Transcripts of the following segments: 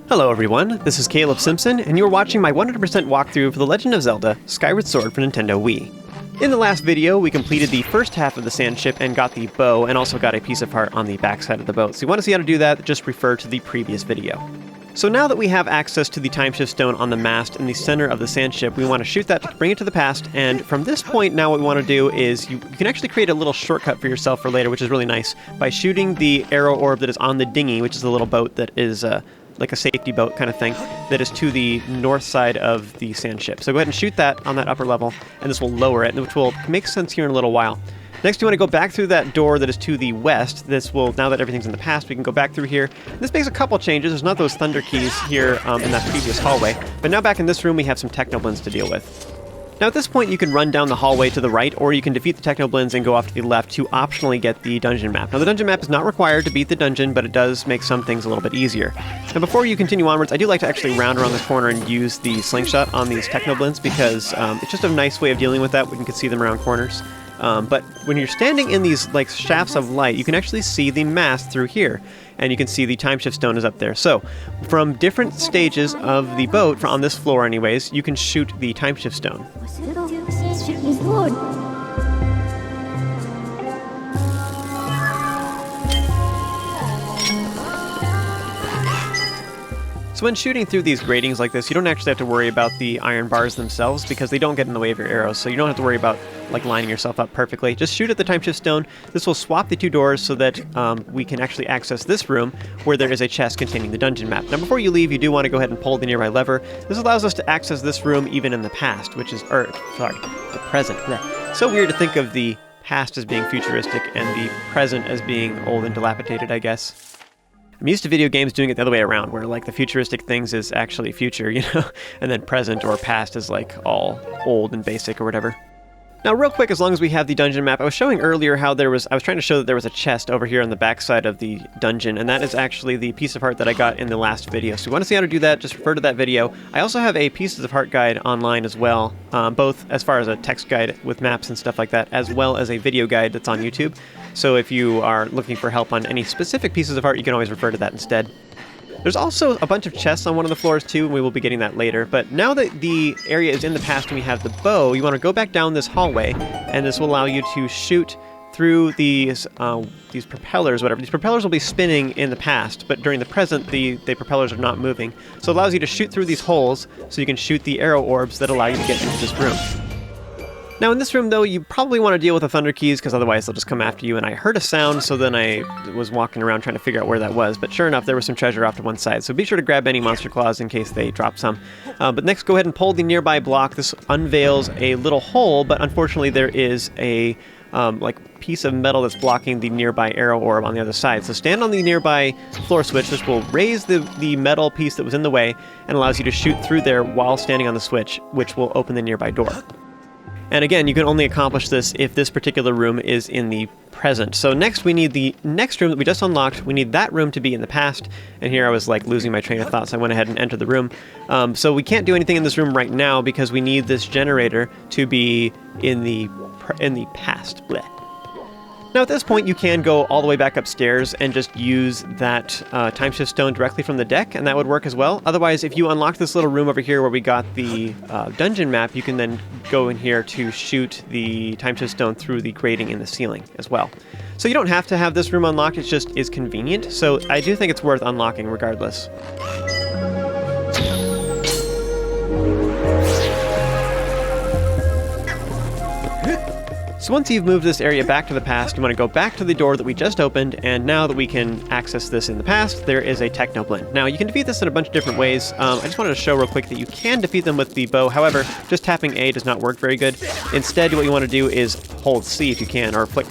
Hello everyone, this is Caleb Simpson, and you're watching my 100% walkthrough for The Legend of Zelda Skyward Sword for Nintendo Wii. In the last video, we completed the first half of the Sandship and got the bow, and also got a piece of heart on the backside of the boat. So you want to see how to do that, just refer to the previous video. So now that we have access to the Timeshift Stone on the mast in the center of the Sandship, we want to shoot that to bring it to the past, and from this point now what we want to do is you can actually create a little shortcut for yourself for later, which is really nice, by shooting the arrow orb that is on the dinghy, which is a little boat that is like a safety boat kind of thing, that is to the north side of the Sandship. So go ahead and shoot that on that upper level, and this will lower it, which will make sense here in a little while. Next, you want to go back through that door that is to the west. This will, now that everything's in the past, we can go back through here. This makes a couple changes. There's not those thunder keys here in that previous hallway, but now back in this room we have some Technoblins to deal with. Now at this point you can run down the hallway to the right, or you can defeat the Technoblins and go off to the left to optionally get the dungeon map. Now the dungeon map is not required to beat the dungeon, but it does make some things a little bit easier. Now before you continue onwards, I do like to actually round around this corner and use the slingshot on these Technoblins, because it's just a nice way of dealing with that when you can see them around corners. But when you're standing in these like shafts of light, you can actually see the mast through here, and you can see the Timeshift Stone is up there. So from different stages of the boat, on this floor anyways, you can shoot the Timeshift Stone. So when shooting through these gratings like this, you don't actually have to worry about the iron bars themselves, because they don't get in the way of your arrows, so you don't have to worry about like lining yourself up perfectly. Just shoot at the Timeshift Stone. This will swap the two doors so that we can actually access this room where there is a chest containing the dungeon map. Now before you leave, you do want to go ahead and pull the nearby lever. This allows us to access this room even in the past, which is, the present. So weird to think of the past as being futuristic and the present as being old and dilapidated, I guess. I'm used to video games doing it the other way around, where like the futuristic things is actually future, you know, and then present or past is like all old and basic or whatever. Now real quick, as long as we have the dungeon map, I was showing earlier how I was trying to show that there was a chest over here on the backside of the dungeon, and that is actually the piece of heart that I got in the last video. So if you want to see how to do that, just refer to that video. I also have a pieces of heart guide online as well, both as far as a text guide with maps and stuff like that, as well as a video guide that's on YouTube. So if you are looking for help on any specific pieces of heart, you can always refer to that instead. There's also a bunch of chests on one of the floors too, and we will be getting that later. But now that the area is in the past and we have the bow, you want to go back down this hallway, and this will allow you to shoot through these propellers, whatever. These propellers will be spinning in the past, but during the present, the propellers are not moving. So it allows you to shoot through these holes, so you can shoot the arrow orbs that allow you to get into this room. Now in this room though, you probably want to deal with the thunder keys, because otherwise they'll just come after you, and I heard a sound, so then I was walking around trying to figure out where that was, but sure enough there was some treasure off to one side, so be sure to grab any monster claws in case they drop some. But next go ahead and pull the nearby block. This unveils a little hole, but unfortunately there is a like piece of metal that's blocking the nearby arrow orb on the other side. So stand on the nearby floor switch. This will raise the metal piece that was in the way and allows you to shoot through there while standing on the switch, which will open the nearby door. And again, you can only accomplish this if this particular room is in the present. So next we need the next room that we just unlocked. We need that room to be in the past. And here I was like losing my train of thought, so I went ahead and entered the room. So we can't do anything in this room right now because we need this generator to be in the past. Blech. Now at this point you can go all the way back upstairs and just use that Timeshift Stone directly from the deck, and that would work as well. Otherwise, if you unlock this little room over here where we got the dungeon map, you can then go in here to shoot the Timeshift Stone through the grating in the ceiling as well. So you don't have to have this room unlocked, it just is convenient, so I do think it's worth unlocking regardless. So once you've moved this area back to the past, you want to go back to the door that we just opened, and now that we can access this in the past, there is a Technoblin. Now you can defeat this in a bunch of different ways. I just wanted to show real quick that you can defeat them with the bow. However, just tapping A does not work very good. Instead, what you want to do is hold C if you can, or flick,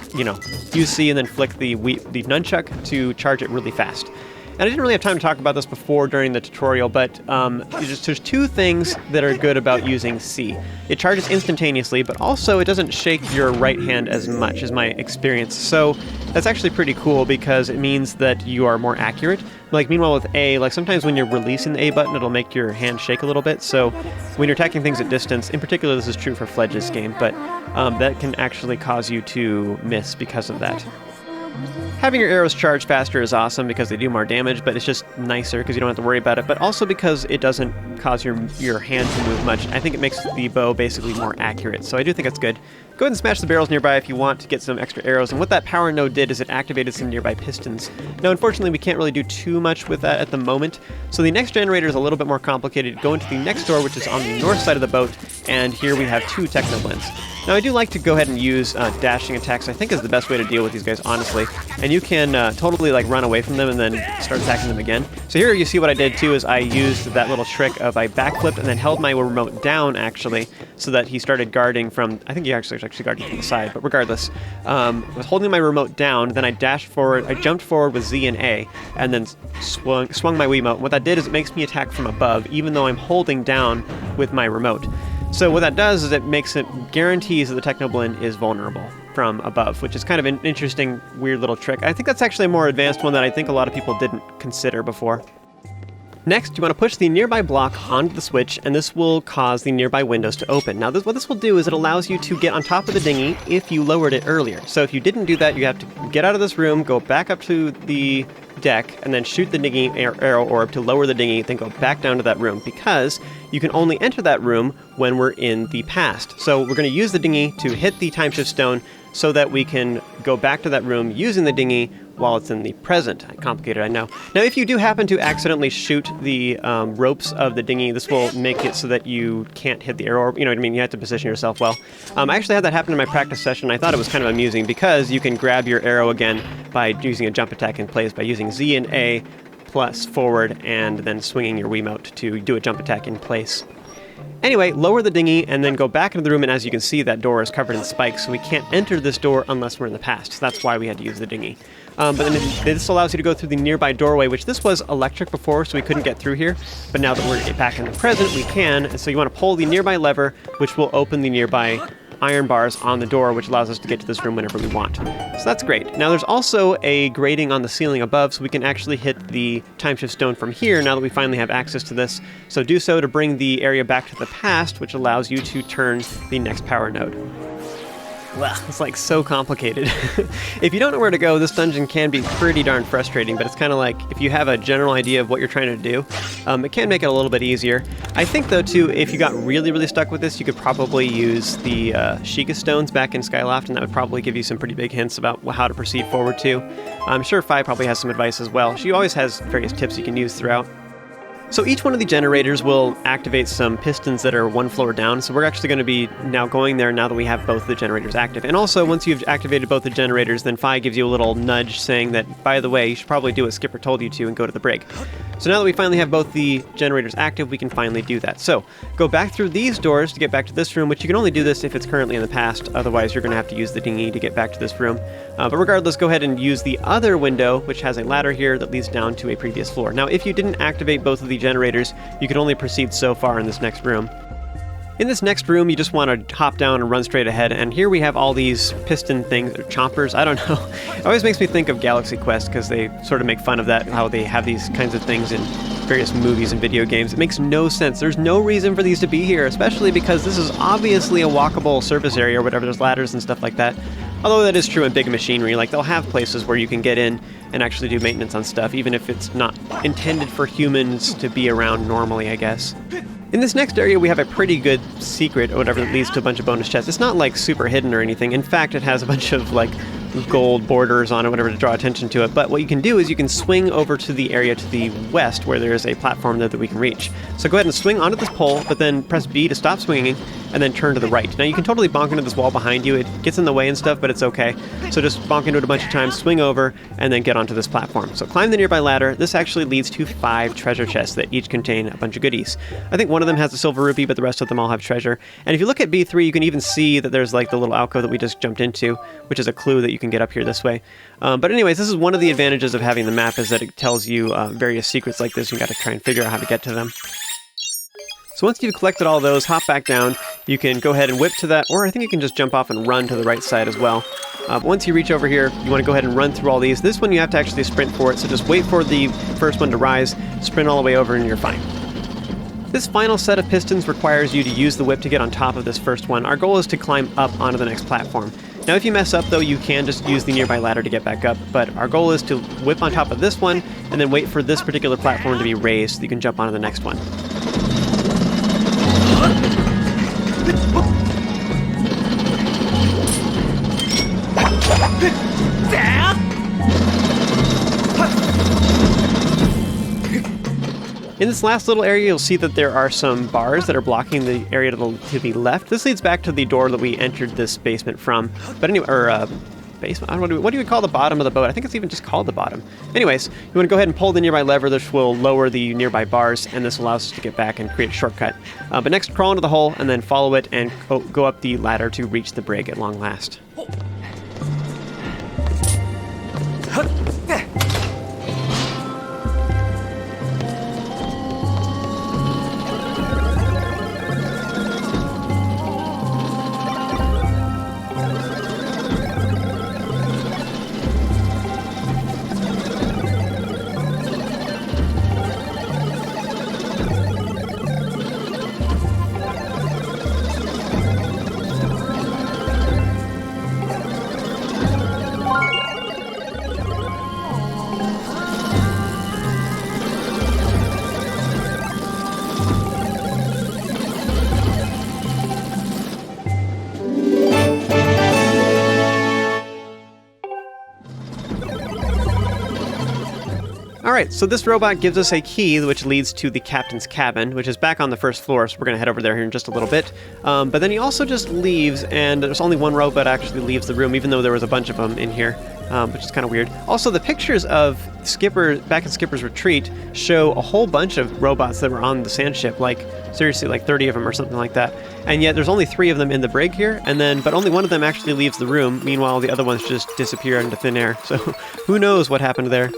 use C and then flick the nunchuck to charge it really fast. And I didn't really have time to talk about this before during the tutorial, but there's two things that are good about using C. It charges instantaneously, but also it doesn't shake your right hand as much, as my experience. So that's actually pretty cool because it means that you are more accurate. Like meanwhile with A, like sometimes when you're releasing the A button, it'll make your hand shake a little bit. So when you're attacking things at distance, in particular this is true for Fledge's game, but that can actually cause you to miss because of that. Having your arrows charge faster is awesome because they do more damage, but it's just nicer because you don't have to worry about it, but also because it doesn't cause your hand to move much. I think it makes the bow basically more accurate, so I do think it's good. Go ahead and smash the barrels nearby if you want to get some extra arrows, and what that power node did is it activated some nearby pistons. Now, unfortunately, we can't really do too much with that at the moment, so the next generator is a little bit more complicated. Go into the next door, which is on the north side of the boat, and here we have 2 Technoblends. Now, I do like to go ahead and use dashing attacks. I think is the best way to deal with these guys, honestly. And you can totally like run away from them and then start attacking them again. So here you see what I did too is I used that little trick of I backflipped and then held my remote down actually, so that he started guarding from. I think he actually guarding from the side, but regardless, I was holding my remote down. Then I dashed forward. I jumped forward with Z and A, and then swung my Wiimote. And what that did is it makes me attack from above, even though I'm holding down with my remote. So what that does is it guarantees that the Technoblend is vulnerable from above, which is kind of an interesting, weird little trick. I think that's actually a more advanced one that I think a lot of people didn't consider before. Next, you want to push the nearby block onto the switch, and this will cause the nearby windows to open. Now, what this will do is it allows you to get on top of the dinghy if you lowered it earlier. So if you didn't do that, you have to get out of this room, go back up to the deck, and then shoot the dinghy arrow orb to lower the dinghy, then go back down to that room, because you can only enter that room when we're in the past. So we're going to use the dinghy to hit the time shift stone so that we can go back to that room using the dinghy while it's in the present. Complicated, I know. Now, if you do happen to accidentally shoot the ropes of the dinghy, this will make it so that you can't hit the arrow. You know what I mean? You have to position yourself well. I actually had that happen in my practice session. I thought it was kind of amusing because you can grab your arrow again by using a jump attack in place, by using Z and A plus forward and then swinging your Wiimote to do a jump attack in place. Anyway, lower the dinghy and then go back into the room, and as you can see, that door is covered in spikes, so we can't enter this door unless we're in the past. So that's why we had to use the dinghy. But then this allows you to go through the nearby doorway, which this was electric before, so we couldn't get through here. But now that we're back in the present, we can. And so you want to pull the nearby lever, which will open the nearby iron bars on the door, which allows us to get to this room whenever we want. So that's great. Now there's also a grating on the ceiling above, so we can actually hit the time shift stone from here now that we finally have access to this. So do so to bring the area back to the past, which allows you to turn the next power node. Well, it's like so complicated. If you don't know where to go, this dungeon can be pretty darn frustrating, but it's kind of like if you have a general idea of what you're trying to do, it can make it a little bit easier. I think, though, too, if you got really, really stuck with this, you could probably use the Sheikah stones back in Skyloft, and that would probably give you some pretty big hints about how to proceed forward, too. I'm sure Fi probably has some advice as well. She always has various tips you can use throughout. So each one of the generators will activate some pistons that are one floor down, so we're actually going to be now going there now that we have both the generators active. And also, once you've activated both the generators, then Fi gives you a little nudge saying that, by the way, you should probably do what Skipper told you to and go to the brig. So now that we finally have both the generators active, we can finally do that. So go back through these doors to get back to this room, which you can only do this if it's currently in the past, otherwise you're going to have to use the dinghy to get back to this room. But regardless, go ahead and use the other window, which has a ladder here that leads down to a previous floor. Now, if you didn't activate both of the generators, you can only proceed so far in this next room. In this next room, you just want to hop down and run straight ahead, and here we have all these piston things, or chompers, I don't know. It always makes me think of Galaxy Quest, because they sort of make fun of that, how they have these kinds of things in various movies and video games. It makes no sense. There's no reason for these to be here, especially because this is obviously a walkable surface area or whatever. There's ladders and stuff like that. Although that is true in big machinery, like they'll have places where you can get in and actually do maintenance on stuff, even if it's not intended for humans to be around normally, I guess. In this next area, we have a pretty good secret, or whatever, that leads to a bunch of bonus chests. It's not like super hidden or anything. In fact, it has a bunch of like gold borders on it, whatever, to draw attention to it. But what you can do is you can swing over to the area to the west where there is a platform there that we can reach. So go ahead and swing onto this pole, but then press B to stop swinging, and then turn to the right. Now you can totally bonk into this wall behind you. It gets in the way and stuff, but it's okay. So just bonk into it a bunch of times, swing over, and then get onto this platform. So climb the nearby ladder. This actually leads to 5 treasure chests that each contain a bunch of goodies. I think one of them has a silver rupee, but the rest of them all have treasure. And if you look at B3, you can even see that there's like the little alcove that we just jumped into, which is a clue that you can get up here this way. But anyways, this is one of the advantages of having the map, is that it tells you various secrets like this. You got to try and figure out how to get to them. So once you've collected all those, hop back down. You can go ahead and whip to that, or I think you can just jump off and run to the right side as well. Once you reach over here, you want to go ahead and run through all these. This one you have to actually sprint for it, so just wait for the first one to rise, sprint all the way over, and you're fine. This final set of pistons requires you to use the whip to get on top of this first one. Our goal is to climb up onto the next platform. Now if you mess up though, you can just use the nearby ladder to get back up, but our goal is to whip on top of this one and then wait for this particular platform to be raised so you can jump onto the next one. In this last little area, you'll see that there are some bars that are blocking the area to the left. This leads back to the door that we entered this basement from. But anyway, basement? I don't know, what do you call the bottom of the boat? I think it's even just called the bottom. Anyways, you want to go ahead and pull the nearby lever. This will lower the nearby bars, and this allows us to get back and create a shortcut. But next, crawl into the hole, and then follow it and go up the ladder to reach the brig at long last. Alright, so this robot gives us a key which leads to the captain's cabin, which is back on the first floor, so we're going to head over there here in just a little bit. But then he also just leaves, and there's only one robot actually leaves the room, even though there was a bunch of them in here, which is kind of weird. Also, the pictures of Skipper, back at Skipper's retreat, show a whole bunch of robots that were on the Sandship, like, seriously, like 30 of them or something like that. And yet there's only 3 of them in the brig here, but only one of them actually leaves the room, meanwhile the other ones just disappear into thin air. So who knows what happened there.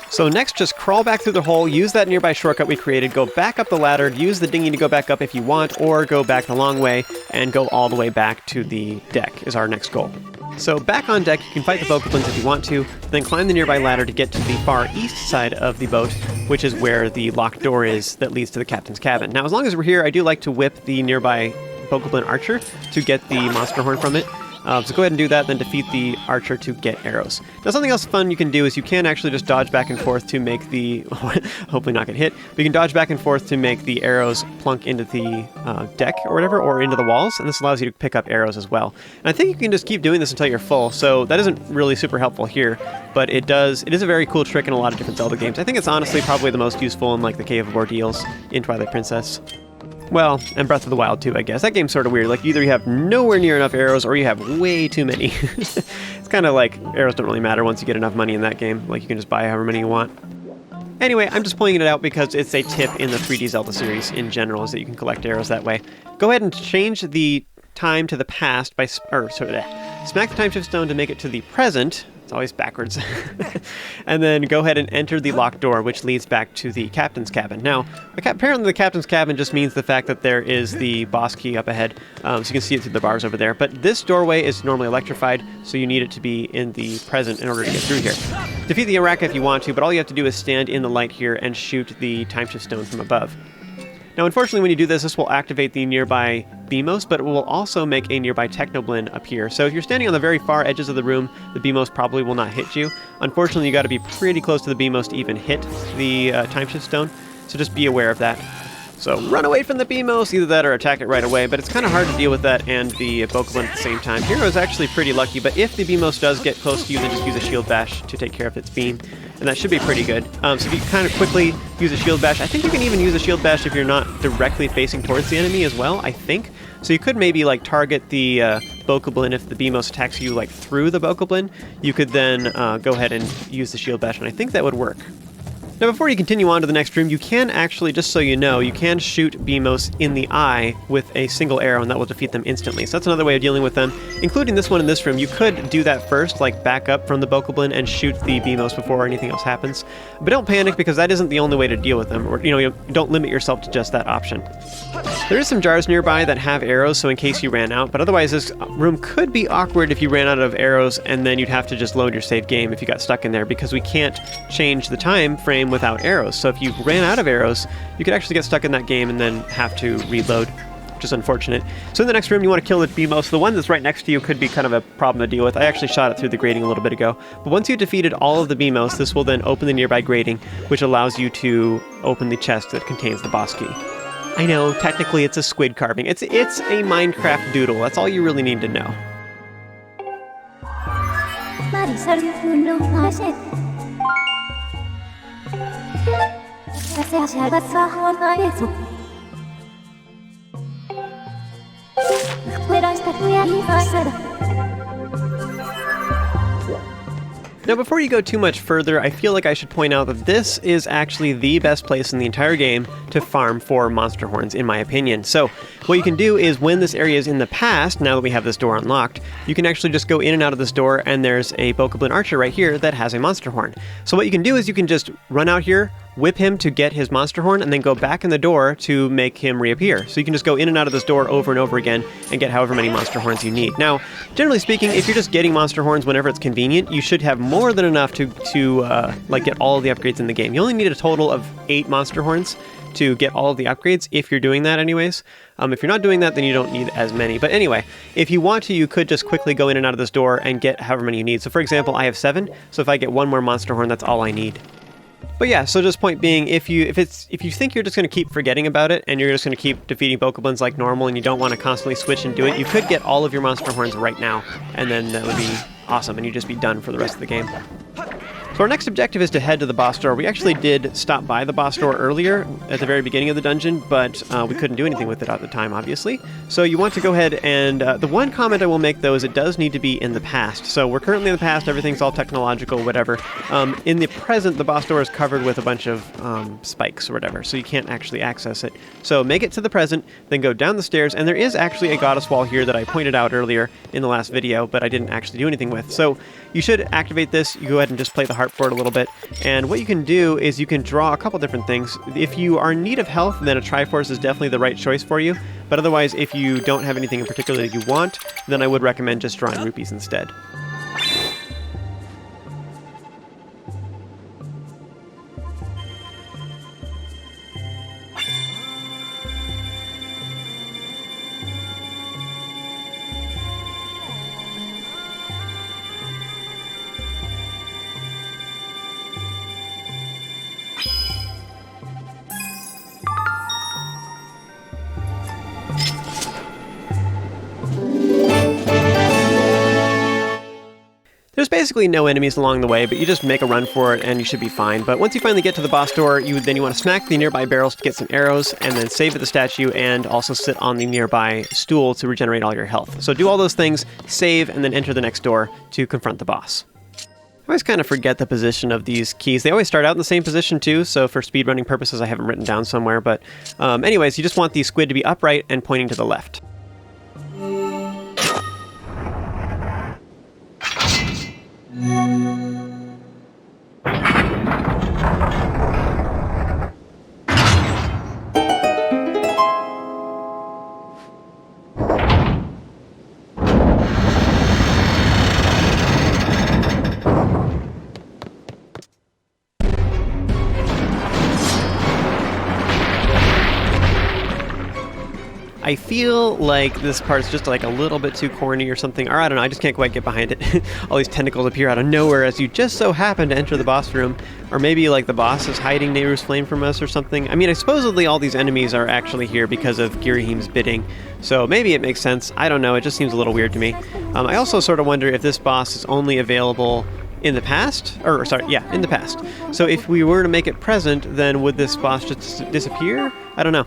So next, just crawl back through the hole, use that nearby shortcut we created, go back up the ladder, use the dinghy to go back up if you want, or go back the long way and go all the way back to the deck is our next goal. So back on deck, you can fight the bokoblins if you want to, then climb the nearby ladder to get to the far east side of the boat, which is where the locked door is that leads to the captain's cabin. Now, as long as we're here, I do like to whip the nearby bokoblin archer to get the monster horn from it. So go ahead and do that, then defeat the archer to get arrows. Now something else fun you can do is you can actually just dodge back and forth to make the, hopefully not get hit, but you can dodge back and forth to make the arrows plunk into the deck or whatever, or into the walls, and this allows you to pick up arrows as well. And I think you can just keep doing this until you're full, so that isn't really super helpful here, but it is a very cool trick in a lot of different Zelda games. I think it's honestly probably the most useful in like the Cave of Ordeals in Twilight Princess. Well, and Breath of the Wild too, I guess. That game's sort of weird. Like, either you have nowhere near enough arrows, or you have way too many. It's kind of like arrows don't really matter once you get enough money in that game. Like, you can just buy however many you want. Anyway, I'm just pointing it out because it's a tip in the 3D Zelda series in general, is that you can collect arrows that way. Go ahead and change the time to the past by... smack the time shift stone to make it to the present. It's always backwards. And then go ahead and enter the locked door, which leads back to the captain's cabin. Now, apparently the captain's cabin just means the fact that there is the boss key up ahead, so you can see it through the bars over there. But this doorway is normally electrified, so you need it to be in the present in order to get through here. Defeat the Araka if you want to, but all you have to do is stand in the light here and shoot the time shift stone from above. Now, unfortunately, when you do this, this will activate the nearby Beamos, but it will also make a nearby Technoblin appear. So if you're standing on the very far edges of the room, the Beamos probably will not hit you. Unfortunately, you got to be pretty close to the Beamos to even hit the time shift stone, so just be aware of that. So run away from the Beamos, either that or attack it right away, but it's kind of hard to deal with that and the bokoblin at the same time. Hero is actually pretty lucky, but if the Beamos does get close to you, then just use a shield bash to take care of its beam, and that should be pretty good. So if you kind of quickly use a shield bash, I think you can even use a shield bash if you're not directly facing towards the enemy as well, I think. So you could maybe like target the bokoblin if the Beamos attacks you like through the bokoblin. You could then go ahead and use the shield bash, and I think that would work. Now, before you continue on to the next room, you can actually, just so you know, you can shoot Beamos in the eye with a single arrow, and that will defeat them instantly. So that's another way of dealing with them, including this one in this room. You could do that first, like back up from the bokoblin and shoot the Beamos before anything else happens. But don't panic, because that isn't the only way to deal with them, or, you don't limit yourself to just that option. There is some jars nearby that have arrows, so in case you ran out, but otherwise this room could be awkward if you ran out of arrows, and then you'd have to just load your save game if you got stuck in there, because we can't change the time frame without arrows. So if you ran out of arrows, you could actually get stuck in that game and then have to reload, which which is unfortunate. So in the next room, you want to kill the Beamos. The one that's right next to you could be kind of a problem to deal with. I actually shot it through the grating a little bit ago. But once you've defeated all of the Beamos, this will then open the nearby grating, which allows you to open the chest that contains the boss key. I know, technically it's a squid carving. It's a Minecraft doodle. That's all you really need to know. Now, before you go too much further, I feel like I should point out that this is actually the best place in the entire game to farm for monster horns, in my opinion. So, what you can do is when this area is in the past, now that we have this door unlocked, you can actually just go in and out of this door, and there's a Bokoblin archer right here that has a monster horn. So what you can do is you can just run out here, whip him to get his monster horn, and then go back in the door to make him reappear. So you can just go in and out of this door over and over again and get however many monster horns you need. Now, generally speaking, if you're just getting monster horns whenever it's convenient, you should have more than enough to get all of the upgrades in the game. You only need a total of 8 monster horns to get all of the upgrades, if you're doing that anyways. If you're not doing that, then you don't need as many. But anyway, if you want to, you could just quickly go in and out of this door and get however many you need. So for example, I have 7, so if I get 1 more monster horn, that's all I need. But yeah, so just point being, if you think you're just going to keep forgetting about it and you're just going to keep defeating Bokoblins like normal and you don't want to constantly switch and do it, you could get all of your monster horns right now, and then that would be awesome, and you'd just be done for the rest of the game. So our next objective is to head to the boss door. We actually did stop by the boss door earlier at the very beginning of the dungeon, but we couldn't do anything with it at the time, obviously. So you want to go ahead and... the one comment I will make, though, is it does need to be in the past. So we're currently in the past, everything's all technological, whatever. In the present, the boss door is covered with a bunch of spikes or whatever, so you can't actually access it. So make it to the present, then go down the stairs, and there is actually a goddess wall here that I pointed out earlier in the last video, but I didn't actually do anything with. So you should activate this. You go ahead and just play the harp for it a little bit, and what you can do is you can draw a couple different things. If you are in need of health, then a Triforce is definitely the right choice for you, but otherwise, if you don't have anything in particular that you want, then I would recommend just drawing rupees instead. There's basically no enemies along the way, but you just make a run for it and you should be fine. But once you finally get to the boss door, you want to smack the nearby barrels to get some arrows, and then save at the statue and also sit on the nearby stool to regenerate all your health. So do all those things, save, and then enter the next door to confront the boss. I always kind of forget the position of these keys. They always start out in the same position too, so for speedrunning purposes I have them written down somewhere. But anyways, you just want the squid to be upright and pointing to the left. I feel like this part's just like a little bit too corny or something, or I don't know, I just can't quite get behind it. All these tentacles appear out of nowhere as you just so happen to enter the boss room, or maybe like the boss is hiding Nayru's flame from us or something. I mean, supposedly all these enemies are actually here because of Girahim's bidding, so maybe it makes sense. I don't know, it just seems a little weird to me. I also sort of wonder if this boss is only available in the past, in the past. So if we were to make it present, then would this boss just disappear? I don't know.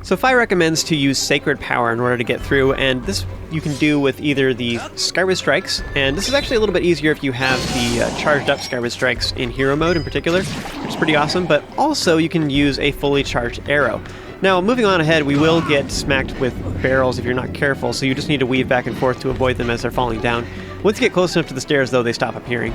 So Fi recommends to use Sacred Power in order to get through, and this you can do with either the Skyward Strikes, and this is actually a little bit easier if you have the charged up Skyward Strikes in hero mode in particular, which is pretty awesome, but also you can use a fully charged arrow. Now, moving on ahead, we will get smacked with barrels if you're not careful, so you just need to weave back and forth to avoid them as they're falling down. Once you get close enough to the stairs, though, they stop appearing.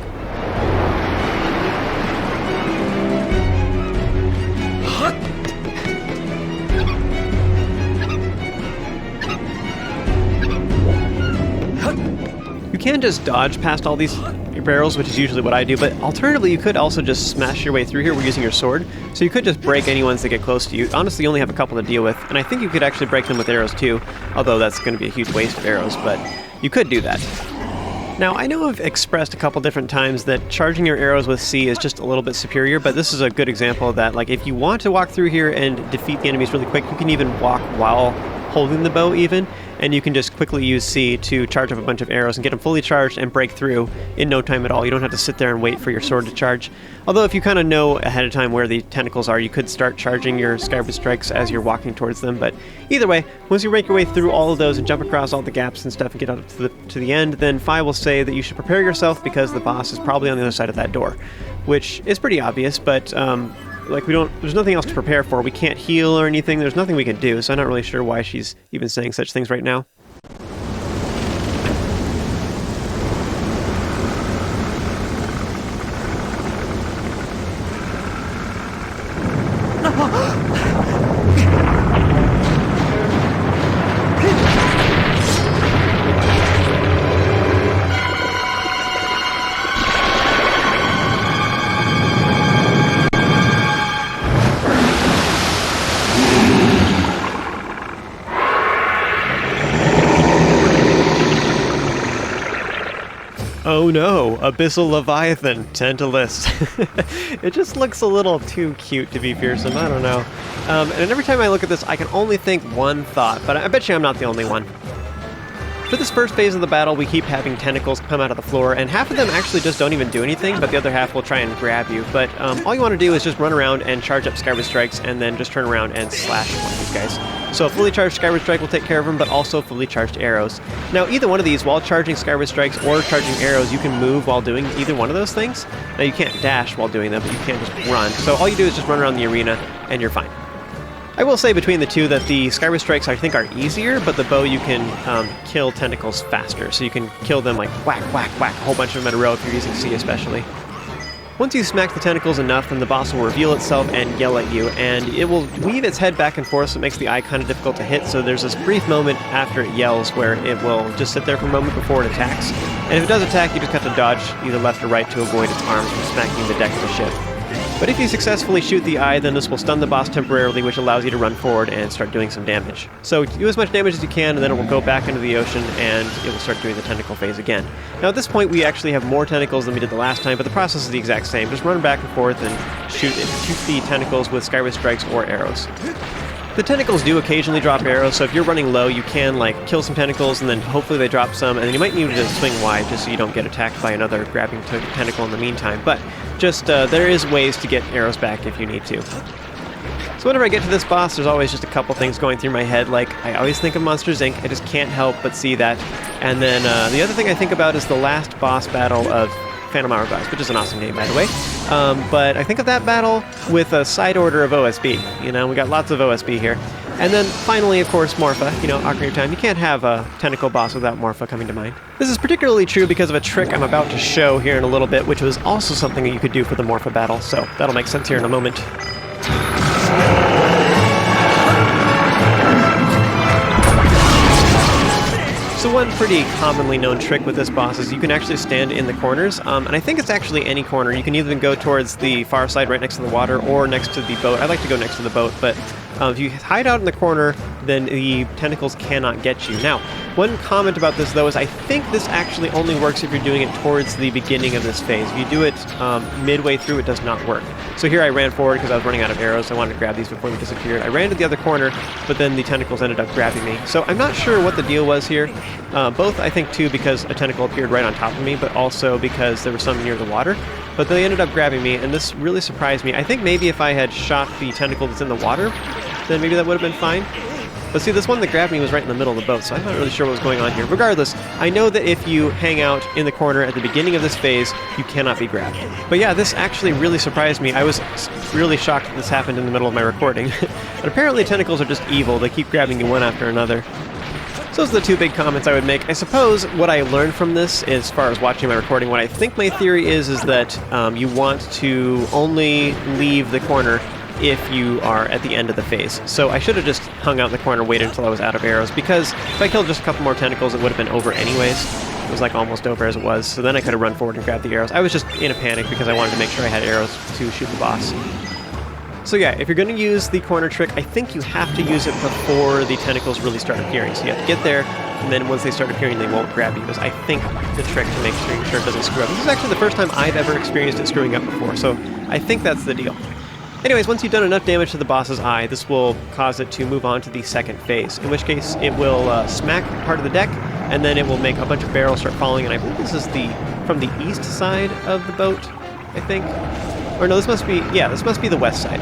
You can just dodge past all these up arrows, which is usually what I do, but alternatively you could also just smash your way through here using your sword. So you could just break any ones that get close to you. Honestly, you only have a couple to deal with, and I think you could actually break them with arrows too, although that's going to be a huge waste of arrows, but you could do that. Now, I know I've expressed a couple different times that charging your arrows with C is just a little bit superior, but this is a good example of that. Like, if you want to walk through here and defeat the enemies really quick, you can even walk while holding the bow even, and you can just quickly use C to charge up a bunch of arrows and get them fully charged and break through in no time at all. You don't have to sit there and wait for your sword to charge. Although if you kind of know ahead of time where the tentacles are, you could start charging your Skyward strikes as you're walking towards them. But either way, once you make your way through all of those and jump across all the gaps and stuff and get up to the end, then Fi will say that you should prepare yourself because the boss is probably on the other side of that door, which is pretty obvious, but like, there's nothing else to prepare for. We can't heal or anything. There's nothing we can do, so I'm not really sure why she's even saying such things right now. Oh no, Abyssal Leviathan, Tentalus. It just looks a little too cute to be fearsome, I don't know. And every time I look at this, I can only think one thought, but I bet you I'm not the only one. For this first phase of the battle, we keep having tentacles come out of the floor, and half of them actually just don't even do anything, but the other half will try and grab you. But all you want to do is just run around and charge up Skyward Strikes, and then just turn around and slash one of these guys. So a fully charged Skyward Strike will take care of them, but also fully charged arrows. Now, either one of these, while charging Skyward Strikes or charging arrows, you can move while doing either one of those things. Now, you can't dash while doing them, but you can just run. So all you do is just run around the arena, and you're fine. I will say between the two that the Skyward Strikes I think are easier, but the bow you can kill tentacles faster, so you can kill them like whack, whack, whack, a whole bunch of them in a row if you're using C especially. Once you smack the tentacles enough, then the boss will reveal itself and yell at you, and it will weave its head back and forth so it makes the eye kind of difficult to hit, so there's this brief moment after it yells where it will just sit there for a moment before it attacks. And if it does attack, you just have to dodge either left or right to avoid its arms from smacking the deck of the ship. But if you successfully shoot the eye, then this will stun the boss temporarily, which allows you to run forward and start doing some damage. So do as much damage as you can, and then it will go back into the ocean, and it will start doing the tentacle phase again. Now at this point, we actually have more tentacles than we did the last time, but the process is the exact same. Just run back and forth and shoot the tentacles with Skyward Strikes or arrows. The tentacles do occasionally drop arrows, so if you're running low, you can like kill some tentacles and then hopefully they drop some, and then you might need to swing wide just so you don't get attacked by another grabbing tentacle in the meantime. But just there is ways to get arrows back if you need to. So whenever I get to this boss, there's always just a couple things going through my head. Like, I always think of Monsters, Inc. I just can't help but see that. And then the other thing I think about is the last boss battle of Phantom Hourglass, which is an awesome game, by the way. But I think of that battle with a side order of OSB. You know, we got lots of OSB here. And then finally, of course, Morpha. You know, Ocarina of Time. You can't have a tentacle boss without Morpha coming to mind. This is particularly true because of a trick I'm about to show here in a little bit, which was also something that you could do for the Morpha battle. So that'll make sense here in a moment. So one pretty commonly known trick with this boss is you can actually stand in the corners, and I think it's actually any corner. You can either go towards the far side right next to the water or next to the boat. I like to go next to the boat, but if you hide out in the corner, then the tentacles cannot get you. Now, one comment about this, though, is I think this actually only works if you're doing it towards the beginning of this phase. If you do it midway through, it does not work. So here I ran forward because I was running out of arrows. I wanted to grab these before they disappeared. I ran to the other corner, but then the tentacles ended up grabbing me. So I'm not sure what the deal was here. Both, I think, too, because a tentacle appeared right on top of me, but also because there was some near the water. But they ended up grabbing me, and this really surprised me. I think maybe if I had shot the tentacle that's in the water, then maybe that would have been fine. But see, this one that grabbed me was right in the middle of the boat, so I'm not really sure what was going on here. Regardless, I know that if you hang out in the corner at the beginning of this phase, you cannot be grabbed. But yeah, this actually really surprised me. I was really shocked that this happened in the middle of my recording. But apparently tentacles are just evil. They keep grabbing you one after another. So those are the two big comments I would make. I suppose what I learned from this, as far as watching my recording, what I think my theory is that you want to only leave the corner if you are at the end of the phase. So I should have just hung out in the corner and waited until I was out of arrows, because if I killed just a couple more tentacles, it would have been over anyways. It was like almost over as it was, so then I could have run forward and grabbed the arrows. I was just in a panic because I wanted to make sure I had arrows to shoot the boss. So yeah, if you're going to use the corner trick, I think you have to use it before the tentacles really start appearing. So you have to get there, and then once they start appearing, they won't grab you. Because I think the trick to make sure it doesn't screw up. This is actually the first time I've ever experienced it screwing up before, so I think that's the deal. Anyways, once you've done enough damage to the boss's eye, this will cause it to move on to the second phase, in which case it will smack part of the deck, and then it will make a bunch of barrels start falling, and I believe this is from the east side of the boat, I think. Or no, this must be the west side.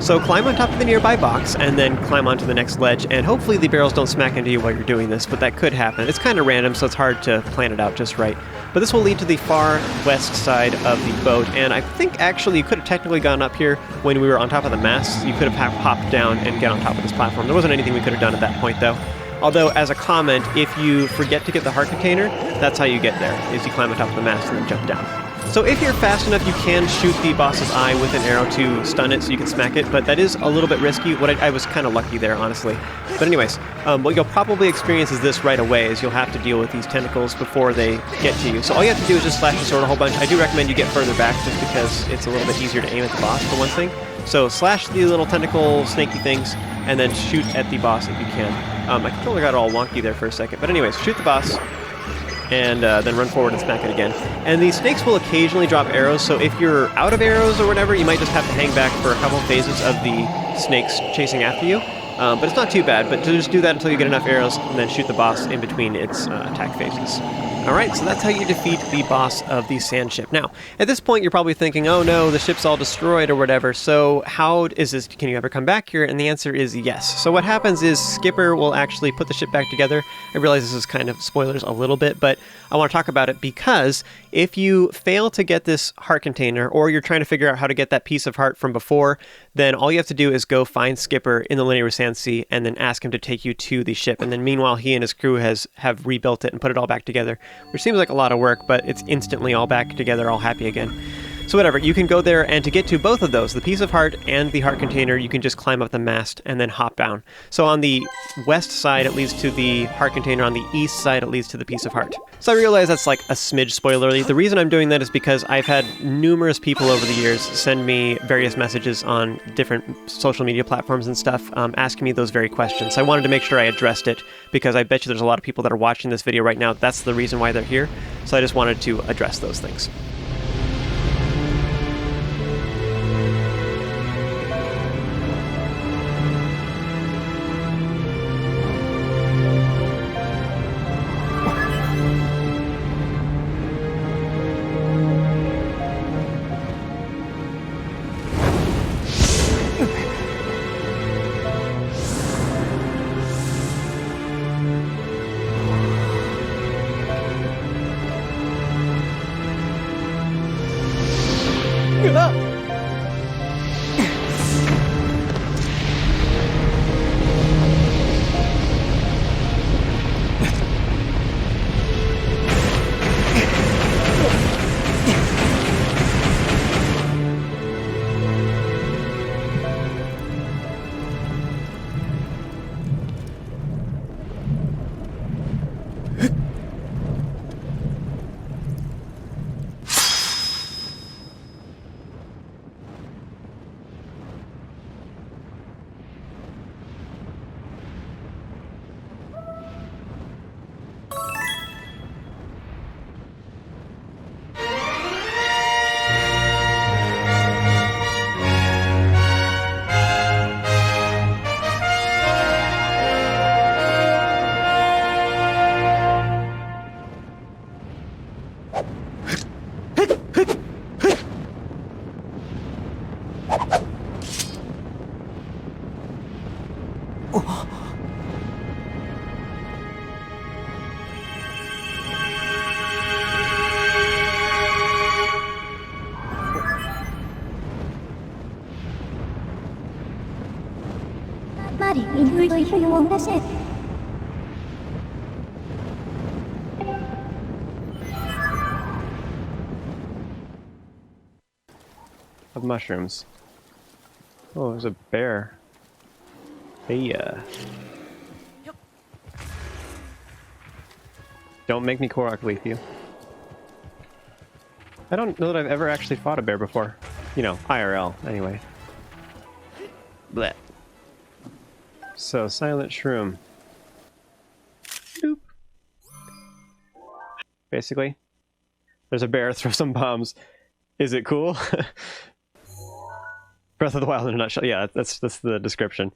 So climb on top of the nearby box, and then climb onto the next ledge, and hopefully the barrels don't smack into you while you're doing this, but that could happen. It's kind of random, so it's hard to plan it out just right. But this will lead to the far west side of the boat, and I think actually you could have technically gone up here when we were on top of the mast. You could have hopped down and get on top of this platform. There wasn't anything we could have done at that point, though. Although, as a comment, if you forget to get the heart container, that's how you get there, is you climb on top of the mast and then jump down. So if you're fast enough, you can shoot the boss's eye with an arrow to stun it so you can smack it, but that is a little bit risky. I was kind of lucky there, honestly. But anyways, what you'll probably experience is this right away, is you'll have to deal with these tentacles before they get to you. So all you have to do is just slash the sword a whole bunch. I do recommend you get further back just because it's a little bit easier to aim at the boss, for one thing. So slash the little tentacle snaky things, and then shoot at the boss if you can. My controller got all wonky there for a second, but anyways, shoot the boss, and then run forward and smack it again. And the snakes will occasionally drop arrows, so if you're out of arrows or whatever, you might just have to hang back for a couple phases of the snakes chasing after you. But it's not too bad, but just do that until you get enough arrows, and then shoot the boss in between its attack phases. Alright, so that's how you defeat the boss of the Sandship. Now, at this point you're probably thinking, oh no, the ship's all destroyed or whatever, so how is this, can you ever come back here? And the answer is yes. So what happens is Skipper will actually put the ship back together. I realize this is kind of spoilers a little bit, but I want to talk about it because if you fail to get this heart container, or you're trying to figure out how to get that piece of heart from before, then all you have to do is go find Skipper in the Linear Sand Sea and then ask him to take you to the ship. And then meanwhile, he and his crew have rebuilt it and put it all back together, which seems like a lot of work, but it's instantly all back together, all happy again. So whatever, you can go there, and to get to both of those, the piece of heart and the heart container, you can just climb up the mast and then hop down. So on the west side, it leads to the heart container. On the east side, it leads to the piece of heart. So I realize that's like a smidge spoilery. The reason I'm doing that is because I've had numerous people over the years send me various messages on different social media platforms and stuff, asking me those very questions. So I wanted to make sure I addressed it, because I bet you there's a lot of people that are watching this video right now. That's the reason why they're here. So I just wanted to address those things. Of mushrooms. Oh, there's a bear. Hey, Don't make me Korok leaf you. I don't know that I've ever actually fought a bear before. You know, IRL, anyway. Blech. So, Silent Shroom. Boop. Basically. There's a bear, throw some bombs. Is it cool? Breath of the Wild in a nutshell. Yeah, that's the description.